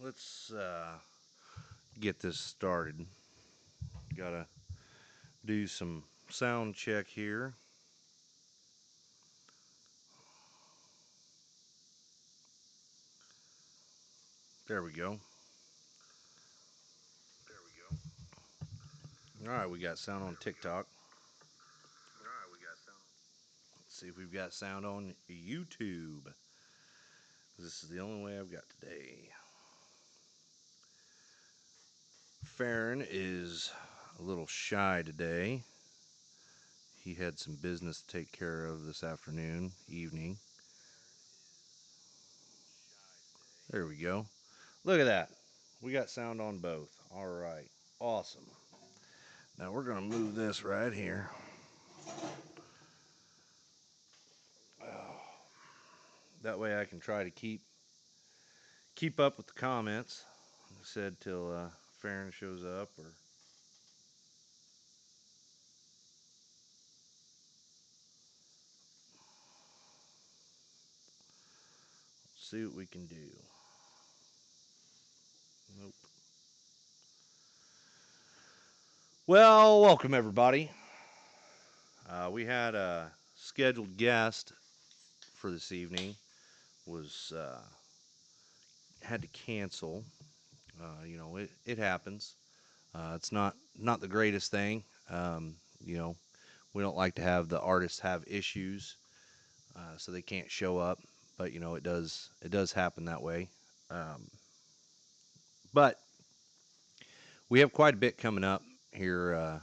let's get this started. Gotta do some sound check here. There we go. All right, we got sound on TikTok. Let's see if we've got sound on YouTube. This is the only way I've got today. Farron is a little shy today. He had some business to take care of this evening. There we go. Look at that. We got sound on both. All right. Awesome. Now we're going to move this right here. That way I can try to keep up with the comments. Like I said, till Farron shows up or see what we can do. Nope. Well, welcome everybody. We had a scheduled guest for this evening. Was had to cancel. It happens. It's not the greatest thing. You know, we don't like to have the artists have issues, so they can't show up. But it does happen that way. Um, but we have quite a bit coming up here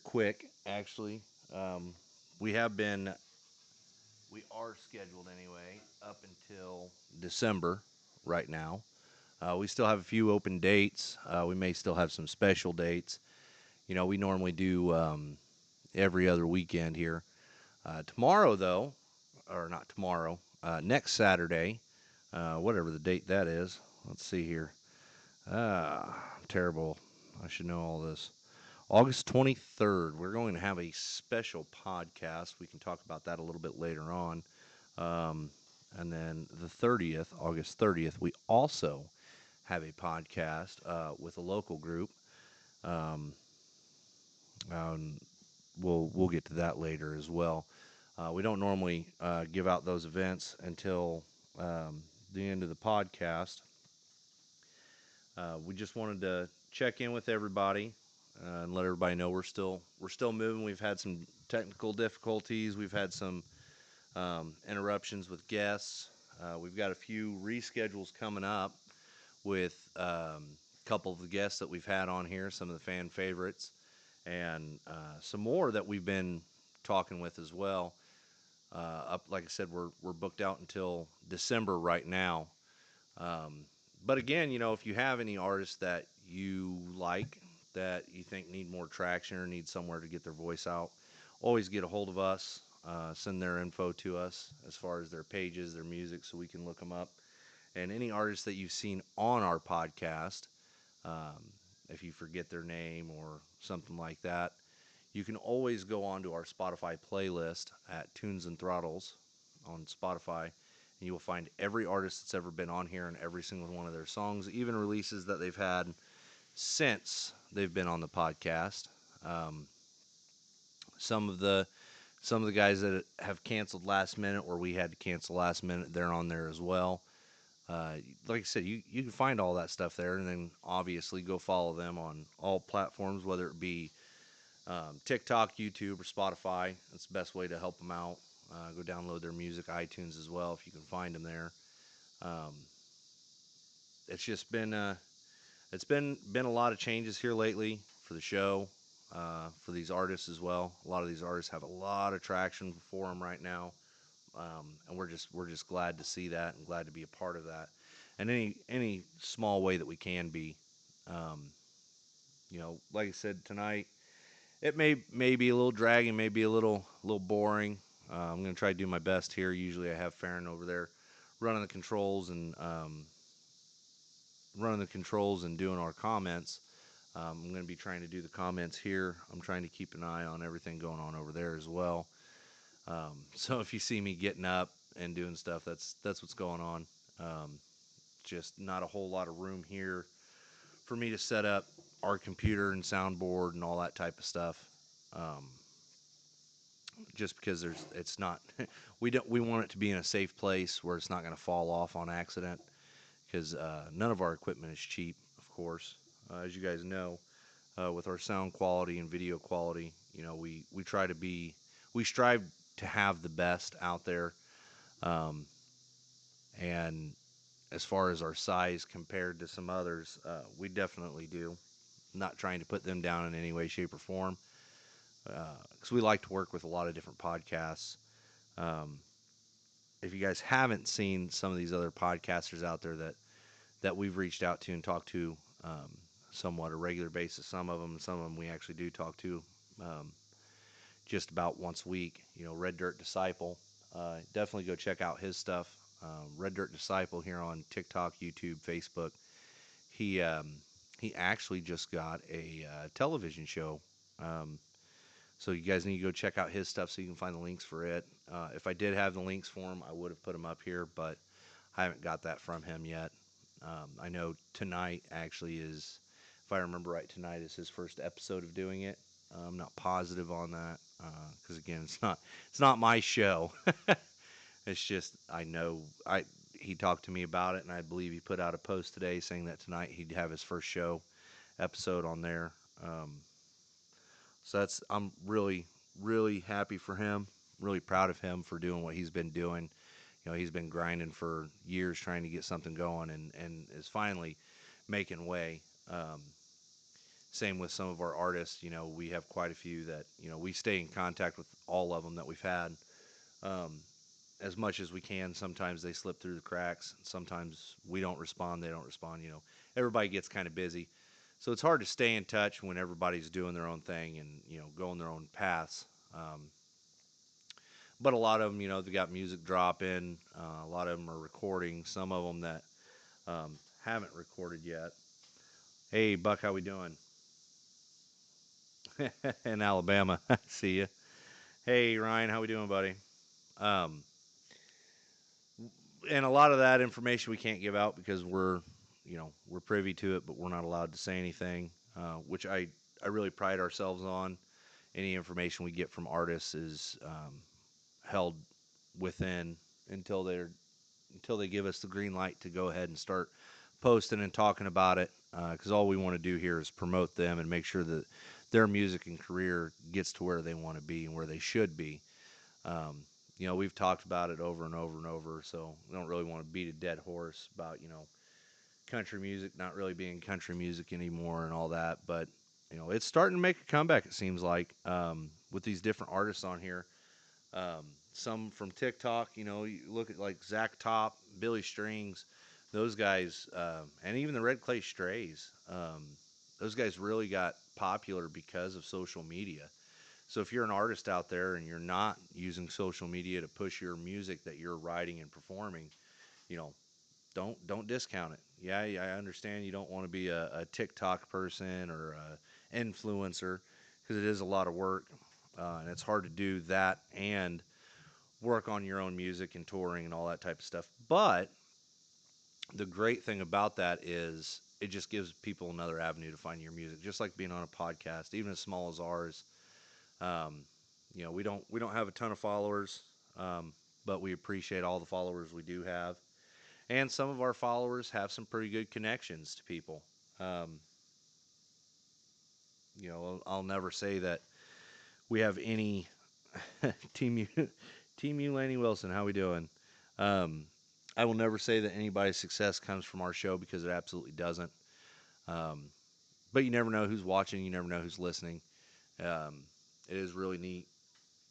quick. Actually, um, we have been we are scheduled anyway up until December right now. We still have a few open dates. We may still have some special dates. We normally do every other weekend here. Tomorrow, though, or not tomorrow, next Saturday, whatever the date that is. Let's see here. I'm terrible. I should know all this. August 23rd, we're going to have a special podcast. We can talk about that a little bit later on. Um, and then the 30th, August 30th, we also have a podcast with a local group. Um, and we'll get to that later as well. We don't normally give out those events until the end of the podcast. We just wanted to check in with everybody and let everybody know we're still moving. We've had some technical difficulties. We've had some interruptions with guests. We've got a few reschedules coming up with a couple of the guests that we've had on here, some of the fan favorites, and some more that we've been talking with as well. Like I said, we're booked out until December right now. But again, if you have any artists that you like that you think need more traction or need somewhere to get their voice out, always get a hold of us. Send their info to us as far as their pages, their music, so we can look them up. And any artists that you've seen on our podcast, um, if you forget their name or something like that, you can always go onto our Spotify playlist at Tunes and Throttles on Spotify, and you will find every artist that's ever been on here and every single one of their songs, even releases that they've had since they've been on the podcast. Um, some of the guys that have canceled last minute, or we had to cancel last minute, they're on there as well. Like I said, you can find all that stuff there, and then obviously go follow them on all platforms, whether it be TikTok, YouTube, or Spotify. That's the best way to help them out. Go download their music, iTunes as well, if you can find them there. Um, it's just been a lot of changes here lately for the show, for these artists as well. A lot of these artists have a lot of traction for them right now, and we're just glad to see that and glad to be a part of that. And any small way that we can be, um, like I said tonight, it may be a little dragging, may be a little boring. I'm going to try to do my best here. Usually I have Farron over there running the controls and doing our comments. I'm going to be trying to do the comments here. I'm trying to keep an eye on everything going on over there as well. So if you see me getting up and doing stuff, that's what's going on. just not a whole lot of room here for me to set up our computer and soundboard and all that type of stuff. Um, just because it's not, we want it to be in a safe place where it's not going to fall off on accident. Because none of our equipment is cheap, of course, as you guys know. With our sound quality and video quality, we try to be, we strive to have the best out there. Um, and as far as our size compared to some others, we definitely do. Not trying to put them down in any way, shape, or form, because we like to work with a lot of different podcasts. Um, if you guys haven't seen some of these other podcasters out there that we've reached out to and talked to somewhat a regular basis, some of them we actually do talk to um, just about once a week. Red Dirt Disciple, definitely go check out his stuff. Red Dirt Disciple here on TikTok, YouTube, Facebook. He um, he actually just got a television show. Um, so you guys need to go check out his stuff so you can find the links for it. If I did have the links for him, I would have put them up here, but I haven't got that from him yet. I know tonight actually is, if I remember right, tonight is his first episode of doing it. I'm not positive on that because again, it's not my show. It's just I know I he talked to me about it, and I believe he put out a post today saying that tonight he'd have his first show episode on there. So I'm really happy for him. Really proud of him for doing what he's been doing. He's been grinding for years trying to get something going, and is finally making way. Same with some of our artists. We have quite a few that we stay in contact with all of them that we've had um, as much as we can. Sometimes they slip through the cracks. Sometimes we don't respond. They don't respond. Everybody gets kind of busy, so it's hard to stay in touch when everybody's doing their own thing and going their own paths. But a lot of them, they got music dropping. A lot of them are recording. Some of them that haven't recorded yet. Hey, Buck, how we doing? In Alabama, see ya. Hey, Ryan, how we doing, buddy? Um, and a lot of that information we can't give out because we're privy to it, but we're not allowed to say anything. Which I really pride ourselves on. Any information we get from artists is held within until they give us the green light to go ahead and start posting and talking about it. Because all we want to do here is promote them and make sure that their music and career gets to where they want to be and where they should be. Um, we've talked about it over and over and over, so we don't really want to beat a dead horse about country music not really being country music anymore and all that. But it's starting to make a comeback. It seems like with these different artists on here. Some from TikTok, you look at like Zach Top, Billy Strings, those guys, and even the Red Clay Strays. Those guys really got popular because of social media. So if you're an artist out there and you're not using social media to push your music that you're writing and performing, you know, don't discount it. Yeah, I understand you don't want to be a TikTok person or a influencer because it is a lot of work, and it's hard to do that and work on your own music and touring and all that type of stuff. But the great thing about that is it just gives people another avenue to find your music, just like being on a podcast, even as small as ours. Um, we don't have a ton of followers, but we appreciate all the followers we do have, and some of our followers have some pretty good connections to people. Um, I'll never say that we have any team you, team you, Laney Wilson. How we doing? Um, I will never say that anybody's success comes from our show because it absolutely doesn't. Um, but you never know who's watching. You never know who's listening. Um, it is really neat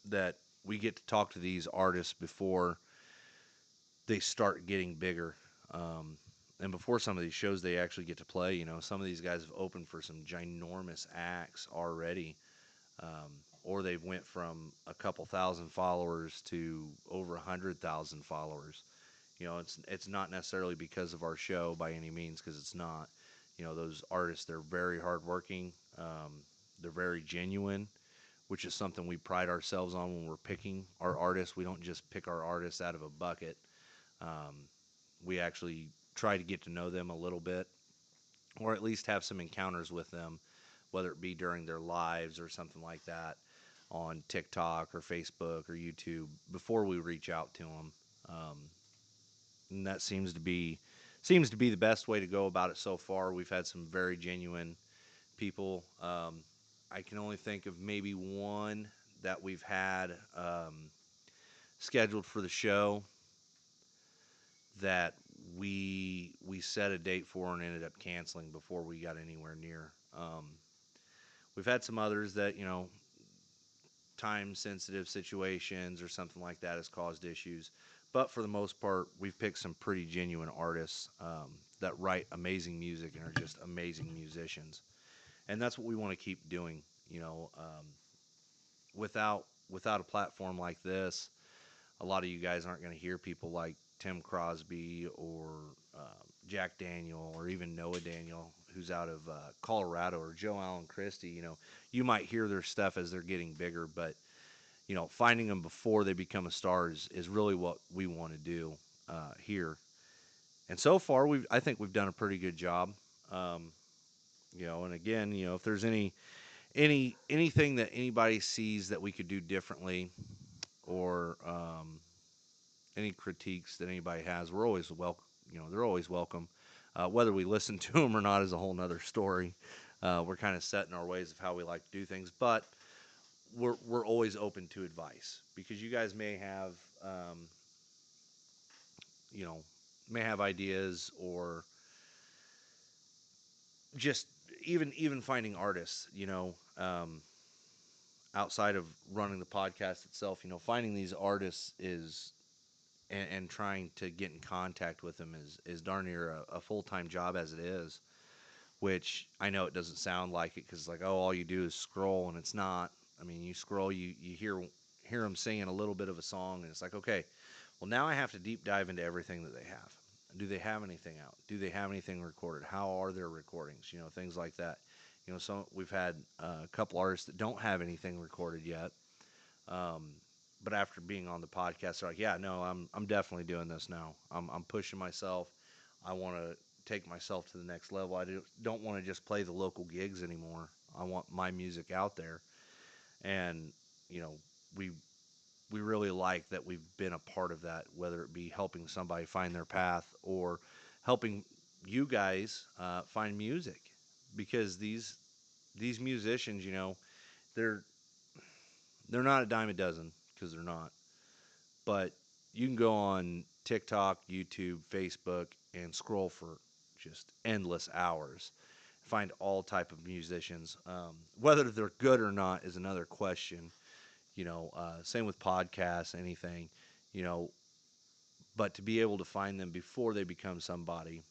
that we get to talk to these artists before they start getting bigger. Um, and before some of these shows they actually get to play, some of these guys have opened for some ginormous acts already. Or they've went from a couple thousand followers to over 100,000 followers. It's not necessarily because of our show by any means, because it's not. Those artists, they're very hardworking. They're very genuine, which is something we pride ourselves on when we're picking our artists. We don't just pick our artists out of a bucket. Um, we actually try to get to know them a little bit, or at least have some encounters with them, whether it be during their lives or something like that on TikTok or Facebook or YouTube before we reach out to them. And that seems to be the best way to go about it so far. We've had some very genuine people. I can only think of maybe one that we've had scheduled for the show that we set a date for and ended up canceling before we got anywhere near. We've had some others that time sensitive situations or something like that has caused issues, but for the most part, we've picked some pretty genuine artists that write amazing music and are just amazing musicians, and that's what we want to keep doing. Without a platform like this, a lot of you guys aren't going to hear people like Tim Crosby or Jack Daniel or even Noah Daniel, who's out of Colorado, or Joe Allen Christie. You might hear their stuff as they're getting bigger, but finding them before they become a star is really what we want to do here. And so far, I think we've done a pretty good job. Um, and again, if there's anything that anybody sees that we could do differently, or any critiques that anybody has, we're always welcome. They're always welcome. Whether we listen to them or not is a whole nother story. We're kind of set in our ways of how we like to do things, but we're always open to advice, because you guys you know, may have ideas, or just even finding artists. Outside of running the podcast itself, finding these artists and trying to get in contact with them is darn near a full time job as it is. Which I know it doesn't sound like it, because like, oh, all you do is scroll, and it's not. I mean, you scroll, you hear them singing a little bit of a song, and it's like, okay, well, now I have to deep dive into everything that they have. Do they have anything out? Do they have anything recorded? How are their recordings? Things like that. So we've had a couple artists that don't have anything recorded yet, um, but after being on the podcast, they're like, yeah, no, I'm definitely doing this now. I'm pushing myself. I want to take myself to the next level. I don't want to just play the local gigs anymore. I want my music out there, and you know, we we really like that we've been a part of that, whether it be helping somebody find their path, or helping you guys find music, because these musicians, they're they're not a dime a dozen, because they're not. But you can go on TikTok, YouTube, Facebook, and scroll for just endless hours. Find all type of musicians. Whether they're good or not is another question. Same with podcasts, anything. You know, but to be able to find them before they become somebody,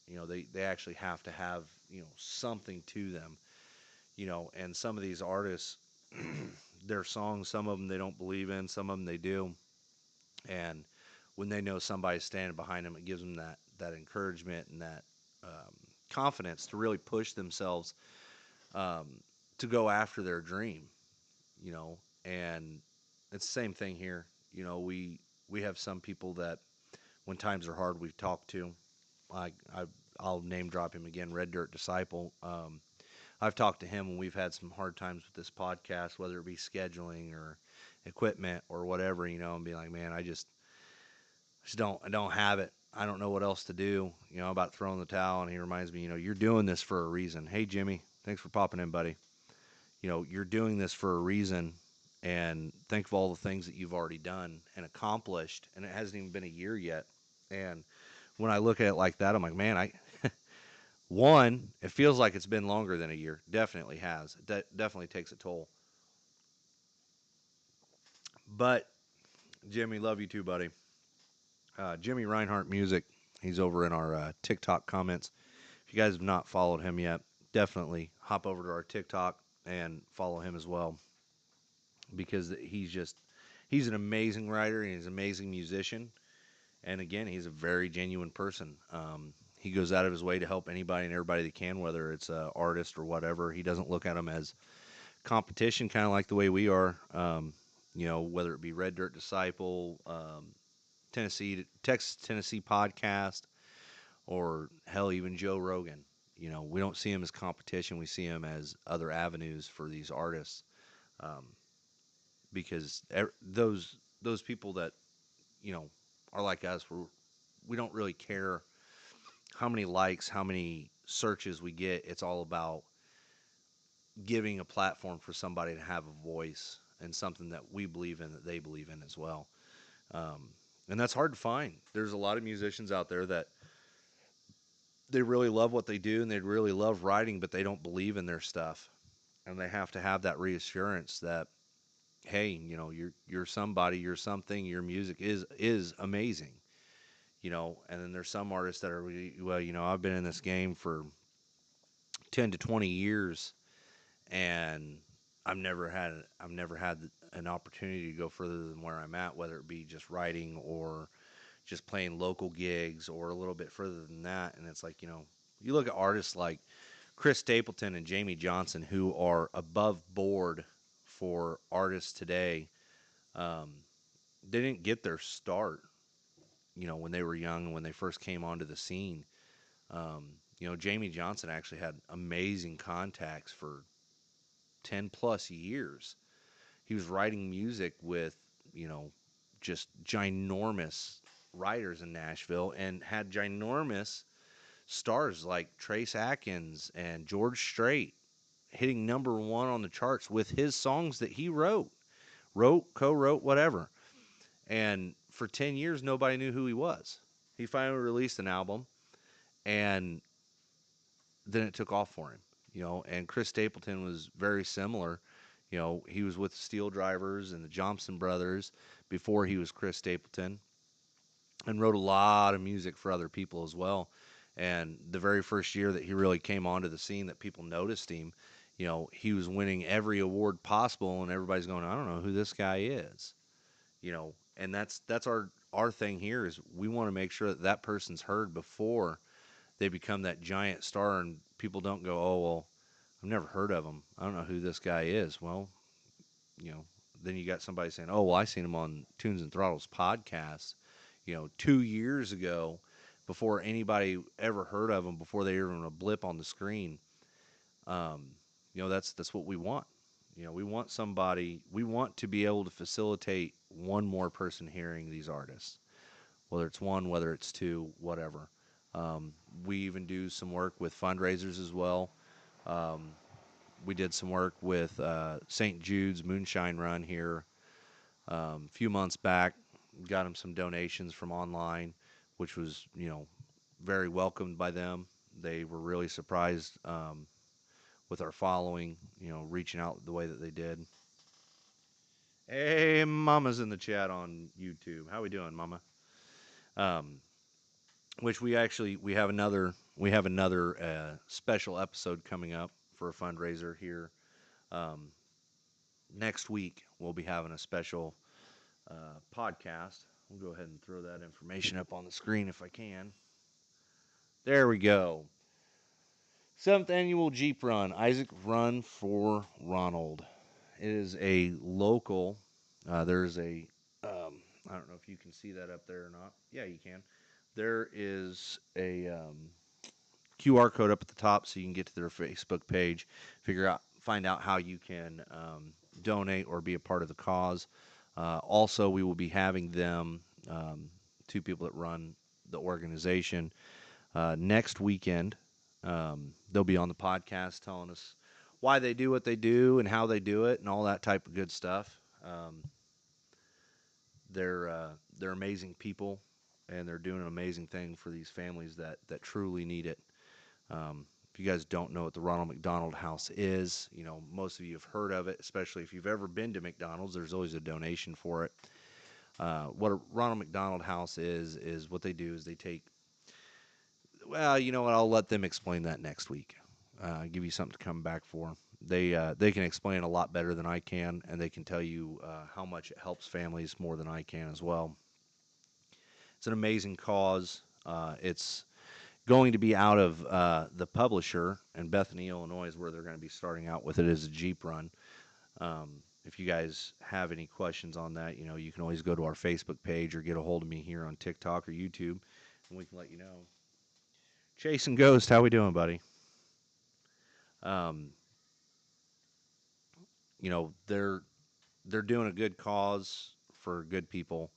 they actually have to have something to them. And some of these artists, their songs, some of them they don't believe in, some of them they do, and when they know somebody's standing behind them, it gives them that encouragement and that confidence to really push themselves, um, to go after their dream. You know, and it's the same thing here. We have some people that when times are hard, we've talked to. I'll name drop him again, Red Dirt Disciple. I've talked to him when we've had some hard times with this podcast, whether it be scheduling or equipment or whatever, and be like, man, I don't have it. I don't know what else to do. I'm about throwing the towel, and he reminds me, you're doing this for a reason. Hey, Jimmy, thanks for popping in, buddy. You're doing this for a reason, and think of all the things that you've already done and accomplished, and it hasn't even been a year yet. And when I look at it like that, I'm like, man, one, it feels like it's been longer than a year. Definitely has. It definitely takes a toll. But Jimmy, love you too, buddy. Jimmy Reinhardt Music. He's over in our TikTok comments. If you guys have not followed him yet, definitely hop over to our TikTok and follow him as well, because he's an amazing writer, and he's an amazing musician. And again, he's a very genuine person. He goes out of his way to help anybody and everybody that can, whether it's an artist or whatever. He doesn't look at them as competition, kind of like the way we are. Whether it be Red Dirt Disciple, Texas Tennessee podcast, or hell, even Joe Rogan. You know, we don't see him as competition. We see him as other avenues for these artists, um, because those people that you know are like us, we don't really care how many likes, how many searches we get. It's all about giving a platform for somebody to have a voice and something that we believe in, that they believe in as well. Um, and that's hard to find. There's a lot of musicians out there that they really love what they do and they really love writing, but they don't believe in their stuff. And they have to have that reassurance that, hey, you know, you're somebody, you're something, your music is amazing. You know, and then there's some artists that are really, well, you know, I've been in this game for 10 to 20 years and I've never had an opportunity to go further than where I'm at, whether it be just writing or just playing local gigs or a little bit further than that. And it's like, you know, you look at artists like Chris Stapleton and Jamie Johnson, who are above board for artists today. Um, they didn't get their start, you know, when they were young, when they first came onto the scene. You know, Jamie Johnson actually had amazing contacts for 10 plus years. He was writing music with, you know, just ginormous writers in Nashville and had ginormous stars like Trace Atkins and George Strait hitting number one on the charts with his songs that he co-wrote, whatever. And for 10 years, nobody knew who he was. He finally released an album, and then it took off for him, you know. And Chris Stapleton was very similar. You know, he was with the Steel Drivers and the Johnson Brothers before he was Chris Stapleton, and wrote a lot of music for other people as well. And the very first year that he really came onto the scene, that people noticed him, you know, he was winning every award possible, and everybody's going, I don't know who this guy is, you know. And that's our thing here is we want to make sure that that person's heard before they become that giant star, and people don't go, oh well, I've never heard of him, I don't know who this guy is. Well, you know, then you got somebody saying, oh well, I seen him on Tunes and Throttles podcast, you know, 2 years ago, before anybody ever heard of him, before they were even a blip on the screen. um, you know, that's what we want. You know, we want somebody, we want to be able to facilitate one more person hearing these artists, whether it's one, whether it's two, whatever. um, we even do some work with fundraisers as well. um, we did some work with St. Jude's Moonshine Run here a few months back. Got them some donations from online, which was, you know, very welcomed by them. They were really surprised with our following, you know, reaching out the way that they did. Hey, Mama's in the chat on YouTube. How we doing, Mama? Um, which we have another special episode coming up for a fundraiser here um, next week. We'll be having a special podcast. We'll go ahead and throw that information up on the screen if I can. There we go. 7th annual Jeep Run, Isaac Run for Ronald. It is a local. There's a. I don't know if you can see that up there or not. Yeah, you can. There is a QR code up at the top, so you can get to their Facebook page, find out how you can donate or be a part of the cause. Also, we will be having them, two people that run the organization, next weekend. They'll be on the podcast telling us why they do what they do and how they do it and all that type of good stuff. They're amazing people, and they're doing an amazing thing for these families that truly need it. If you guys don't know what the Ronald McDonald House is, you know, most of you have heard of it, especially if you've ever been to McDonald's. There's always a donation for it. What a Ronald McDonald House is what they do is they take. Well, you know what? I'll let them explain that next week. Give you something to come back for. They can explain a lot better than I can, and they can tell you how much it helps families more than I can as well. It's an amazing cause. It's going to be out of the publisher in Bethany, Illinois, is where they're going to be starting out with it as a Jeep Run. If you guys have any questions on that, you know, you can always go to our Facebook page or get a hold of me here on TikTok or YouTube, and we can let you know. Chasing Ghost, how we doing, buddy? Um, they're doing a good cause for good people,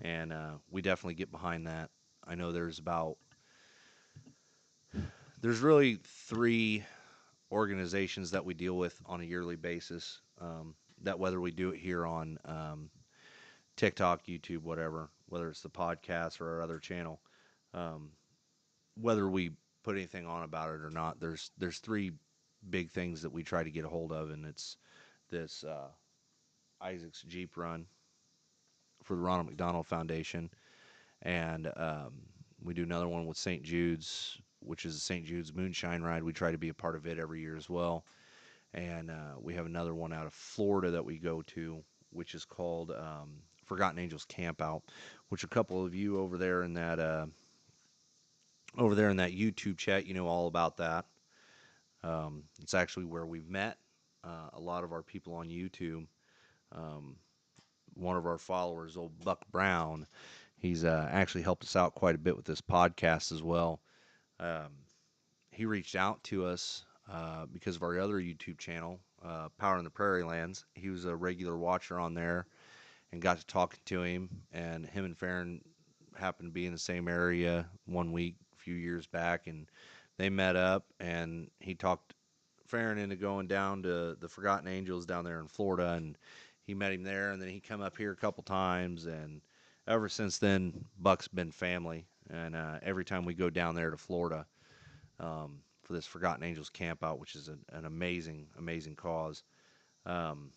and we definitely get behind that. I know there's really three organizations that we deal with on a yearly basis. That whether we do it here on TikTok, YouTube, whatever, whether it's the podcast or our other channel, um, whether we put anything on about it or not, there's three big things that we try to get a hold of, and it's this Isaac's Jeep Run for the Ronald McDonald Foundation, and we do another one with St. Jude's, which is the St. Jude's Moonshine Ride. We try to be a part of it every year as well, and we have another one out of Florida that we go to, which is called Forgotten Angels Camp Out, which a couple of you over there in that YouTube chat, you know all about that. It's actually where we've met a lot of our people on YouTube. Um, One of our followers, old Buck Brown, he's actually helped us out quite a bit with this podcast as well. Um, he reached out to us because of our other YouTube channel, Power in the Prairie Lands. He was a regular watcher on there and got to talking to him. And him and Farron happened to be in the same area one week a few years back, and they met up. And he talked Farron into going down to the Forgotten Angels down there in Florida, and he met him there. And then he come up here a couple times, and ever since then, Buck's been family. And every time we go down there to Florida for this Forgotten Angels camp out, which is an amazing, amazing cause, um,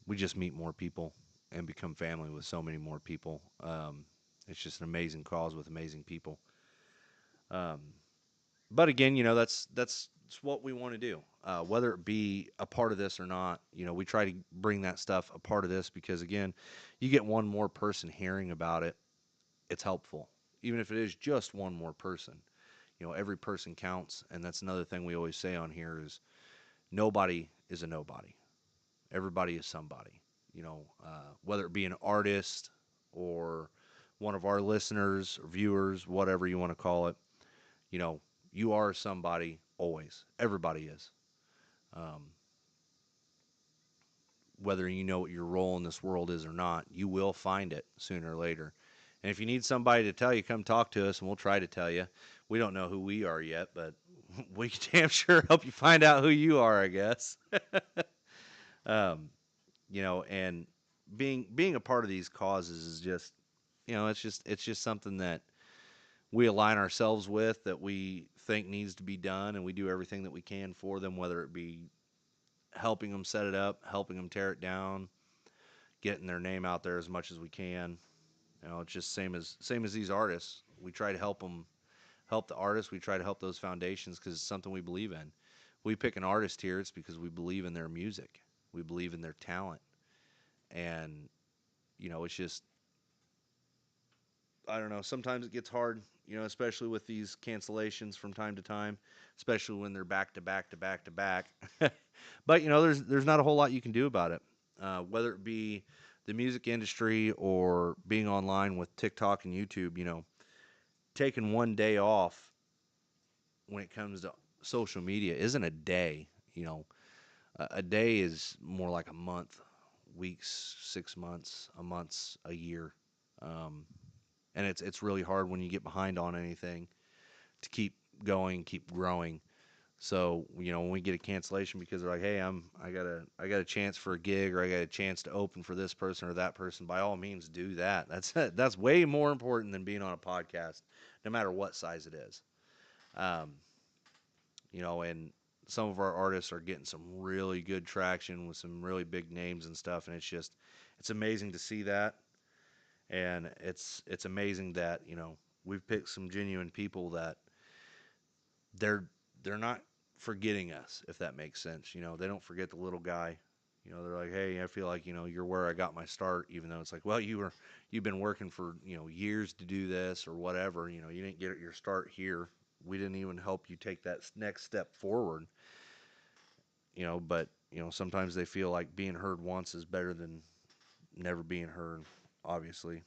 we just meet more people and become family with so many more people. It's just an amazing cause with amazing people. Um, but again, that's what we want to do. Whether it be a part of this or not, we try to bring that stuff a part of this because again, you get one more person hearing about it, it's helpful. Even if it is just one more person, every person counts, and that's another thing we always say on here is nobody is a nobody. Everybody is somebody. Whether it be an artist or one of our listeners or viewers, whatever you want to call it, you know, you are somebody always. Everybody is. Um, Whether you know what your role in this world is or not, you will find it sooner or later. And if you need somebody to tell you, come talk to us and we'll try to tell you. We don't know who we are yet, but we can damn sure help you find out who you are, I guess. um, and being a part of these causes is just, it's just something that we align ourselves with, that we think needs to be done, and we do everything that we can for them, whether it be helping them set it up, helping them tear it down, getting their name out there as much as we can. It's just same as these artists. We try to help them, help the artists. We try to help those foundations because it's something we believe in. We pick an artist here, it's because we believe in their music. We believe in their talent. And, it's just, I don't know. Sometimes it gets hard, especially with these cancellations from time to time, especially when they're back to back to back to back. But there's not a whole lot you can do about it. Whether it be the music industry or being online with TikTok and YouTube, taking one day off when it comes to social media isn't a day. A day is more like a month, weeks, 6 months, a month's a year. Um, and it's really hard when you get behind on anything to keep going, keep growing. So when we get a cancellation because they're like, hey, I got a chance for a gig, or I got a chance to open for this person or that person, by all means do that. That's way more important than being on a podcast, no matter what size it is. Um, and some of our artists are getting some really good traction with some really big names and stuff, and it's amazing to see that. And it's amazing that we've picked some genuine people that they're they're not forgetting us, if that makes sense. They don't forget the little guy. They're like, hey, I feel like you're where I got my start, even though it's like, well, you've been working for years to do this or whatever. You didn't get your start here. We didn't even help you take that next step forward. But sometimes they feel like being heard once is better than never being heard, obviously.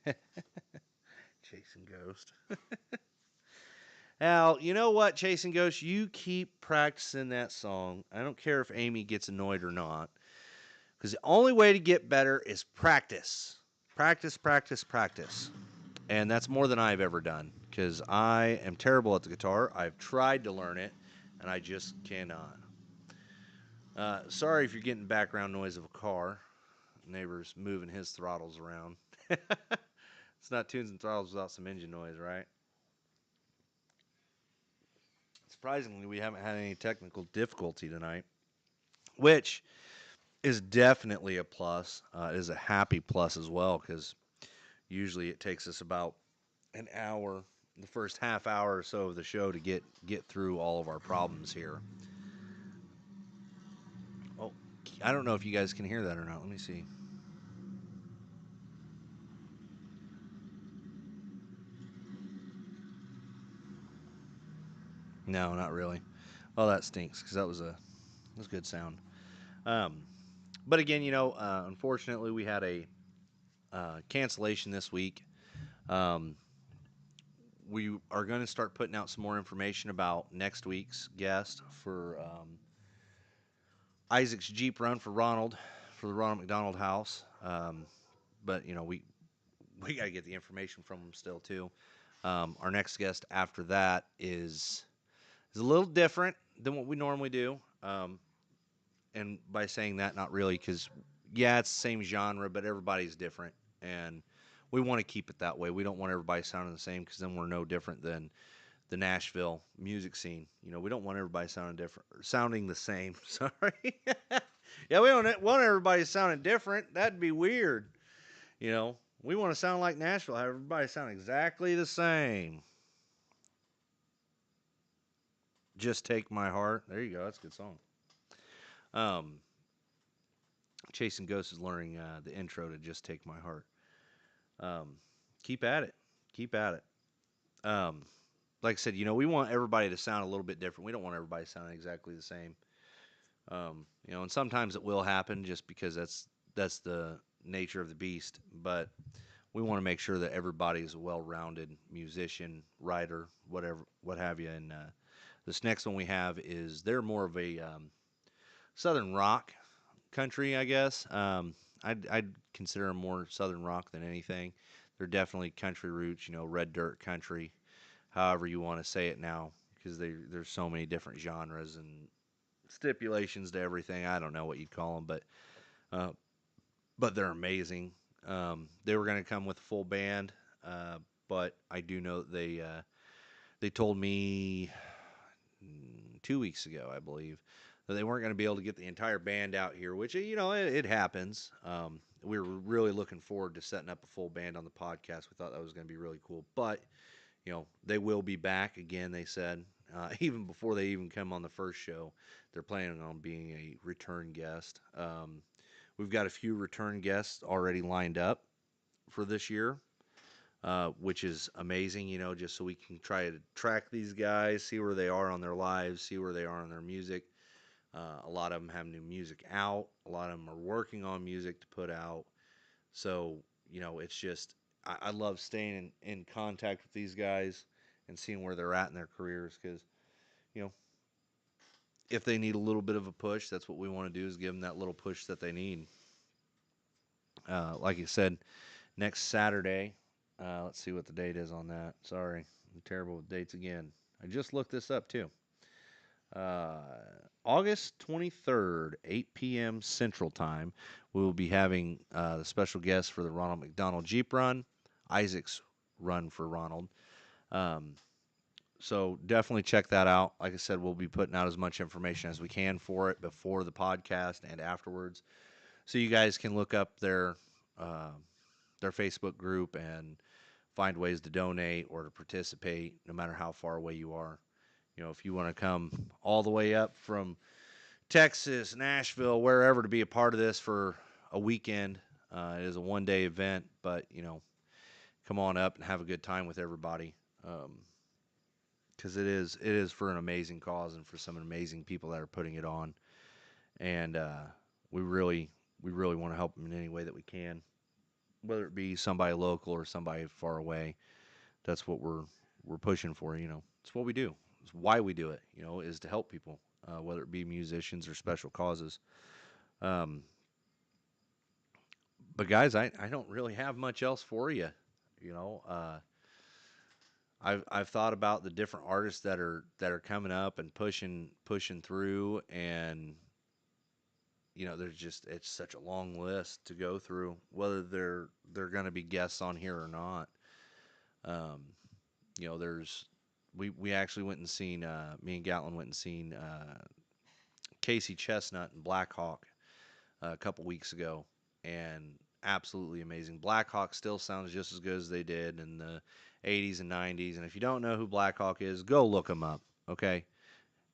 Chasing Ghost. Now, you know what, Chasing Ghost? You keep practicing that song. I don't care if Amy gets annoyed or not. Because the only way to get better is practice. Practice, practice, practice. And that's more than I've ever done. Because I am terrible at the guitar. I've tried to learn it, and I just cannot. Sorry if you're getting background noise of a car. Neighbor's moving his throttles around. It's not tunes and throttles without some engine noise, right? Surprisingly, we haven't had any technical difficulty tonight, which is definitely a plus. It is a happy plus as well because usually it takes us about an hour, the first half hour or so of the show to get through all of our problems here. Oh, I don't know if you guys can hear that or not. Let me see. No, not really. Oh, that stinks because that was good sound. Um, but again, unfortunately, we had a cancellation this week. Um, we are going to start putting out some more information about next week's guest for Isaac's Jeep run for Ronald, for the Ronald McDonald House. But we got to get the information from him still too. Our next guest after that is a little different than what we normally do. And by saying that, not really, because yeah, it's the same genre, but everybody's different, and we want to keep it that way. We don't want everybody sounding the same, because then we're no different than the Nashville music scene. We don't want everybody sounding the same. Sorry. Yeah, we don't want everybody sounding different. That'd be weird. We want to sound like Nashville. Have everybody sound exactly the same. Just Take My Heart. There you go. That's a good song. Um, Chasing Ghosts is learning the intro to Just Take My Heart. Um, keep at it. Keep at it. Um, like I said, we want everybody to sound a little bit different. We don't want everybody sounding exactly the same. And sometimes it will happen just because that's the nature of the beast. But we want to make sure that everybody's a well-rounded musician, writer, whatever, what have you. And this next one we have is they're more of a southern rock country, I guess. I'd consider them more southern rock than anything. They're definitely country roots, red dirt country, however you want to say it now, because there's so many different genres and stipulations to everything. I don't know what you'd call them, uh, but they're amazing. They were going to come with a full band, but I do know that they told me 2 weeks ago, I believe, that they weren't going to be able to get the entire band out here, which it happens. We were really looking forward to setting up a full band on the podcast. We thought that was going to be really cool, but they will be back again. They said even before they even come on the first show, they're planning on being a return guest. We've got a few return guests already lined up for this year, which is amazing, just so we can try to track these guys, see where they are on their lives, see where they are on their music. A lot of them have new music out. A lot of them are working on music to put out. So, it's just, I love staying in contact with these guys and seeing where they're at in their careers because, you know, if they need a little bit of a push, that's what we want to do is give them that little push that they need. Like you said, next Saturday, let's see what the date is on that. Sorry, I'm terrible with dates again. I just looked this up too. Uh, August 23rd, 8 p.m. Central Time, we will be having the special guest for the Ronald McDonald Jeep Run, Isaac's Run for Ronald. Um, so definitely check that out. Like I said, we'll be putting out as much information as we can for it before the podcast and afterwards, so you guys can look up uh, their Facebook group and find ways to donate or to participate, no matter how far away you are. If you want to come all the way up from Texas, Nashville, wherever to be a part of this for a weekend, it is a one-day event, but come on up and have a good time with everybody, because it is for an amazing cause and for some amazing people that are putting it on, and we really want to help them in any way that we can. whether it be somebody local or somebody far away. That's what we're pushing for. It's what we do. It's why we do it. Is to help people, whether it be musicians or special causes. Um, but guys, I don't really have much else for you. You know, I've thought about the different artists that are coming up and pushing through, and there's just it's such a long list to go through, whether they're going to be guests on here or not. Um, there's we actually went and seen me and Gatlin went and seen Casey Chestnut and Black Hawk a couple weeks ago, and absolutely amazing. Black Hawk still sounds just as good as they did in the 80s and 90s. And if you don't know who Black Hawk is, go look them up, okay?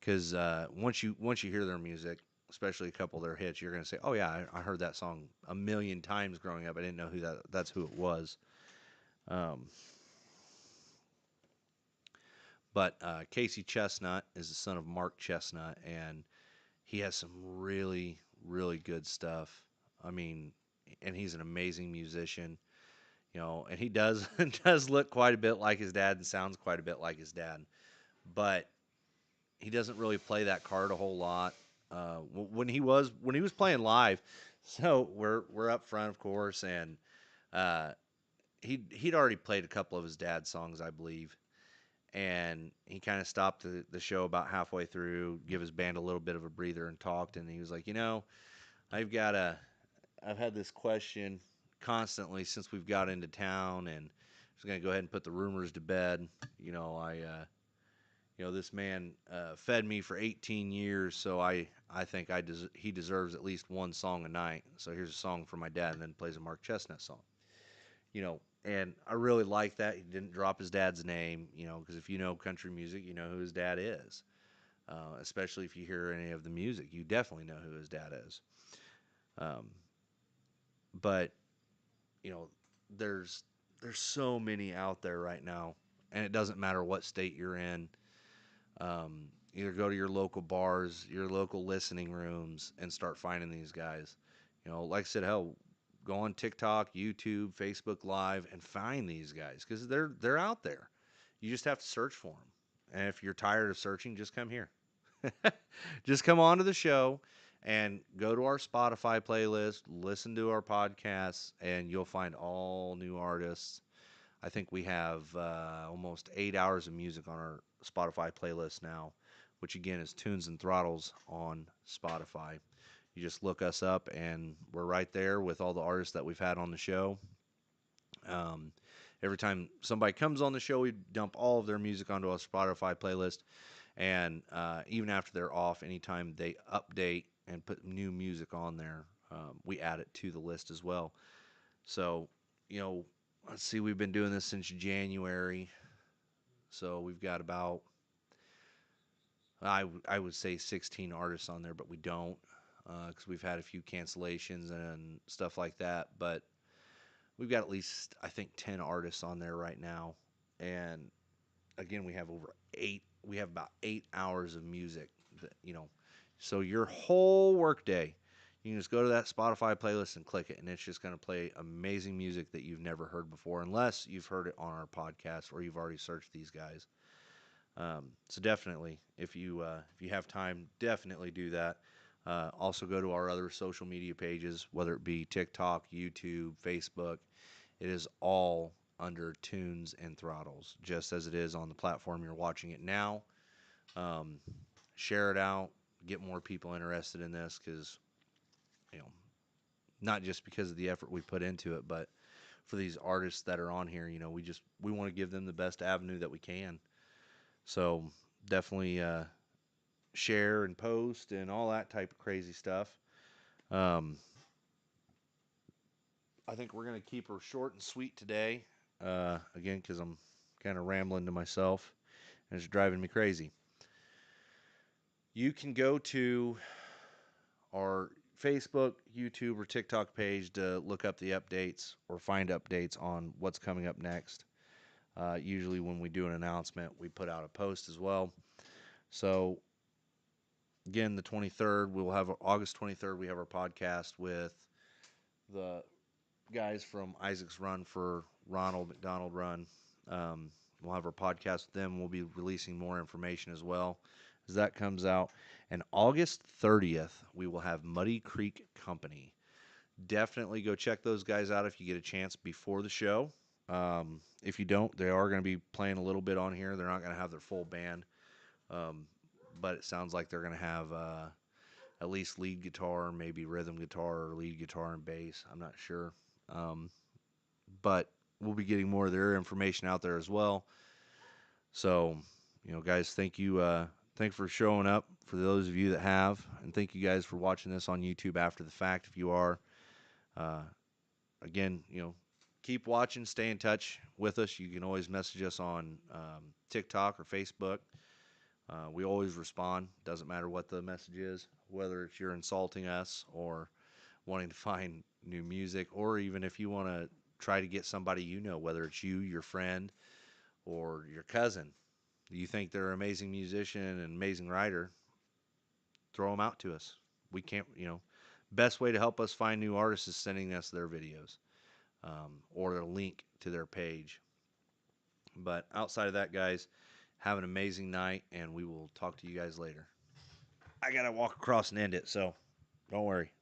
Because once you hear their music, especially a couple of their hits, you're gonna say, "Oh yeah, I heard that song a million times growing up. I didn't know that's who it was." Um, but Casey Chestnut is the son of Mark Chestnut, and he has some really, really good stuff. I mean, and he's an amazing musician, and he does does look quite a bit like his dad and sounds quite a bit like his dad, but he doesn't really play that card a whole lot. When he was playing live, so we're up front, of course, and uh, he'd already played a couple of his dad's songs, I believe, and he kind of stopped the show about halfway through, give his band a little bit of a breather, and talked. And he was like, I've got a, I've had this question constantly since we've got into town, and I was gonna go ahead and put the rumors to bed. This man fed me for 18 years, so I think he deserves at least one song a night. So here's a song for my dad, and then plays a Mark Chestnut song. And I really like that he didn't drop his dad's name. Because if you know country music, you know who his dad is. Especially if you hear any of the music, you definitely know who his dad is. Um, but you know, there's there's so many out there right now, and it doesn't matter what state you're in. Either go to your local bars, your local listening rooms, and start finding these guys. Like I said, hell, go on TikTok, YouTube, Facebook Live, and find these guys because they're out there. You just have to search for them. And if you're tired of searching, just come here. Just come on to the show and go to our Spotify playlist, listen to our podcasts, and you'll find all new artists. I think we have almost 8 hours of music on our Spotify playlist now, which again is Tunes and Throttles on Spotify. You just look us up, and we're right there with all the artists that we've had on the show. Um, every time somebody comes on the show, we dump all of their music onto our Spotify playlist. And even after they're off, anytime they update and put new music on there, we add it to the list as well. So, you know, let's see, we've been doing this since January. So we've got about, I would say 16 artists on there, but we don't because we've had a few cancellations and stuff like that. But we've got at least, I think, 10 artists on there right now. And again, we have about 8 hours of music so your whole workday, you can just go to that Spotify playlist and click it, and it's just going to play amazing music that you've never heard before, unless you've heard it on our podcast or you've already searched these guys. So definitely, if you have time, definitely do that. Also, go to our other social media pages, whether it be TikTok, YouTube, Facebook. It is all under Tunes and Throttles, just as it is on the platform you're watching it now. Um, Share it out, get more people interested in this, because you know, not just because of the effort we put into it, but for these artists that are on here, we want to give them the best avenue that we can. So definitely share and post and all that type of crazy stuff. Um, I think we're gonna keep her short and sweet today. Again, because I'm kind of rambling to myself and it's driving me crazy. You can go to our Facebook, YouTube, or TikTok page to look up the updates or find updates on what's coming up next. Usually, when we do an announcement, we put out a post as well. So, again, the 23rd, August 23rd, we have our podcast with the guys from Isaac's Run for Ronald McDonald Run. We'll have our podcast with them. We'll be releasing more information as well as that comes out. And August 30th, we will have Muddy Creek Company. Definitely go check those guys out if you get a chance before the show. If you don't, they are going to be playing a little bit on here. They're not going to have their full band, um, but it sounds like they're going to have at least lead guitar, maybe rhythm guitar, or lead guitar and bass. I'm not sure. Um, but we'll be getting more of their information out there as well. So, guys, thank you. Thanks for showing up for those of you that have, and thank you guys for watching this on YouTube after the fact. If you are, uh, again, keep watching, stay in touch with us. You can always message us on TikTok or Facebook. We always respond. Doesn't matter what the message is, whether it's you're insulting us or wanting to find new music, or even if you want to try to get somebody whether it's you, your friend, or your cousin, you think they're an amazing musician and amazing writer, throw them out to us. We can't, best way to help us find new artists is sending us their videos or a link to their page. But outside of that, guys, have an amazing night, and we will talk to you guys later. I got to walk across and end it, so don't worry.